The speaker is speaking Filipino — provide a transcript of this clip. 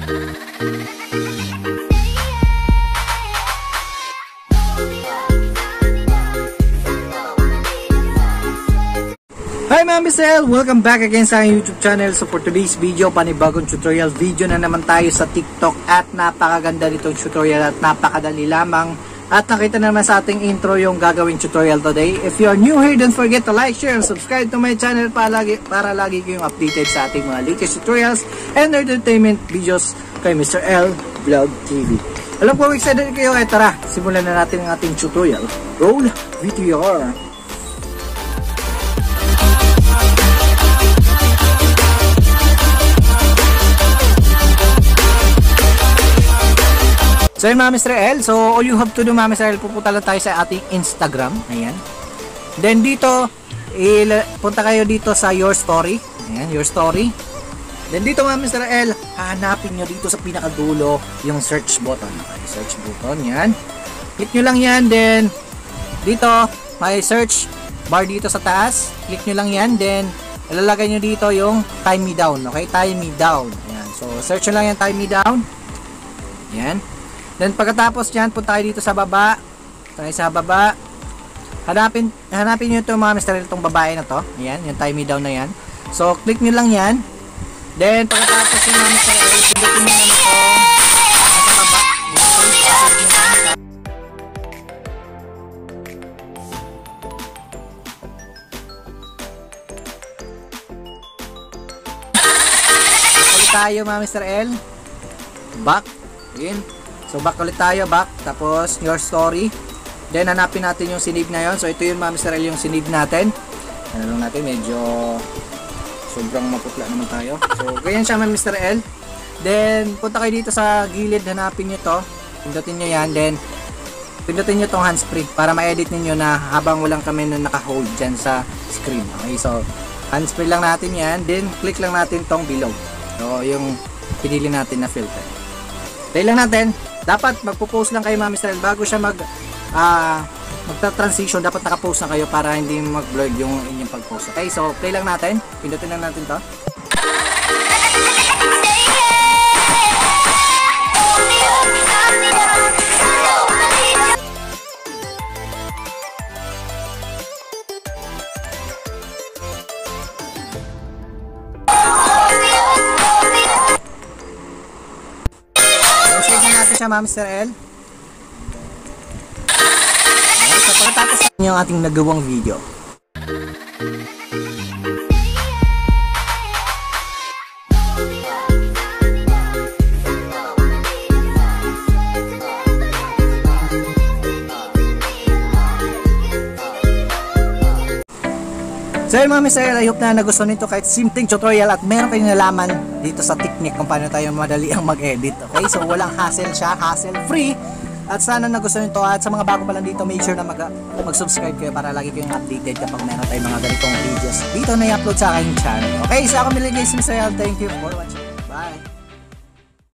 Hi mga Michelle! Welcome back again sa aking YouTube channel. So for today's video, panibagong tutorial video na naman tayo sa TikTok. At napakaganda nitong tutorial at napakadali lamang. At nakita naman sa ating intro yung gagawing tutorial today. If you are new here, don't forget to like, share, and subscribe to my channel para lagi kayong updated sa ating mga latest tutorials and entertainment videos kay Mr. L Vlog TV. Alam ko excited kayo, tara, simulan na natin ang ating tutorial. Roll VTR! So yun mga Mr. L, so all you have to do mga Mr. L, pupunta lang tayo sa ating Instagram, ayan. Then dito, punta kayo dito sa your story, ayan, your story. Then dito mga Mr. L, hanapin nyo dito sa pinakadulo yung search button, okay, search button, yan. Click nyo lang yan, then dito, may search bar dito sa taas, click nyo lang yan, then ilalagay nyo dito yung time me down, okay, time me down, ayan. So search nyo lang yan, time me down, yan. Then pagkatapos dyan, punta kayo dito sa baba. Tayo sa baba. Hanapin nyo ito mga Mr. L, itong babae na to. Ayan, yung time me down na yan. So, click nyo lang yan. Then, pagkatapos yung mga Mr. L, pindutin nyo naman ito sa baba. Ulit tayo mga Mr. L. Back. Ayan. So back ulit tayo, back, tapos your story. Then hanapin natin yung sinave na yon. So ito yun mga Mr. L, yung sinave natin. Ano lang natin, medyo sobrang maputla naman tayo. So ganyan siya mga Mr. L. Then punta kayo dito sa gilid, hanapin nyo to. Pindutin nyo yan, then pindutin nyo tong handsfree para ma-edit ninyo na habang walang kami na naka-hold dyan sa screen. Okay, so handsfree lang natin yan, then click lang natin tong below. So yung pinili natin na filter. Tayo lang natin. Dapat magpo-post lang kayo mga Mr. L bago siya magta-transition, dapat naka-post na kayo para hindi mag-blur yung inyong pag-post. Okay, so play lang natin. Pindutin lang natin to. Siya mga Mr. L. So pagkatapos yung ating nagawang video. So yun mga Mr. L, I hope na nagustuhan nito kahit simpleng tutorial at meron kayong nalaman dito sa technique kung paano tayo madali ang mag-edit. Okay, so walang hassle siya, hassle free. At sana nagustuhan nito, at sa mga bago pa lang dito, make sure na mag-subscribe kayo para lagi kayong updated kapag meron tayong mga ganitong videos dito na i-upload sa aking channel. Okay, so ako Mr. L, thank you for watching. Bye!